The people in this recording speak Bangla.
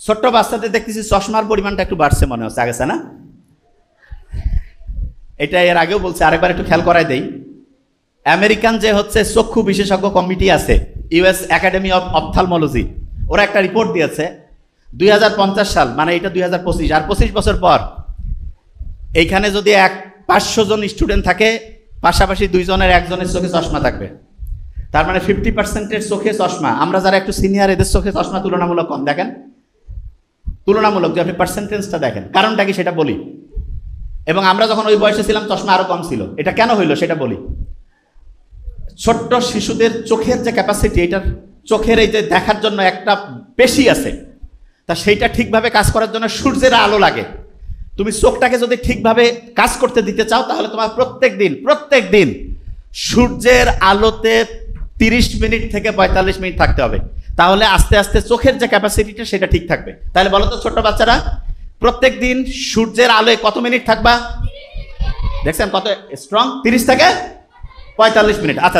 ছোট্ট বাচ্চাদের দেখতেছি চশমার পরিমাণটা একটু বাড়ছে মনে হচ্ছে, আগেছে না? এটা এর আগেও বলছে, আরেকবার একটু খেয়াল করাই দেই। আমেরিকান যে হচ্ছে চক্ষু বিশেষজ্ঞ কমিটি আছে, ইউএস একাডেমি অফ অপথ্যালমোলজি, ওরা একটা রিপোর্ট দিয়েছে 2050 সাল, মানে এটা 2025, আর 25 বছর পর এইখানে যদি 500 জন স্টুডেন্ট থাকে, পাশাপাশি 2 জনের 1 জনের চোখে চশমা থাকবে। তার মানে 50%-এর চোখে চশমা। আমরা যারা একটু সিনিয়র, এদের চোখে চশমা তুলনামূলক কম। দেখেন তুলনামূলক, যে আপনি পার্সেন্টেজটা দেখেন, কারণটা কি সেটা বলি। এবং আমরা যখন ওই বয়সে ছিলাম তসমা আরো কম ছিল। এটা কেন হইলো সেটা বলি। ছোট্ট শিশুদের চোখের যে ক্যাপাসিটি, এটার চোখের এই যে দেখার জন্য একটা পেশি আছে, তা সেইটা ঠিকভাবে কাজ করার জন্য সূর্যের আলো লাগে। তুমি চোখটাকে যদি ঠিকভাবে কাজ করতে দিতে চাও, তাহলে তোমার প্রত্যেক দিন সূর্যের আলোতে 30 মিনিট থেকে 45 মিনিট থাকতে হবে। তাহলে আস্তে আস্তে চোখের যে ক্যাপাসিটিটা সেটা ঠিক থাকবে। তাহলে বলো তো ছোট্ট বাচ্চারা, প্রত্যেক দিন সূর্যের আলোয় কত মিনিট থাকবা? দেখছেন কত স্ট্রং? 30 থেকে 45 মিনিট। আচ্ছা।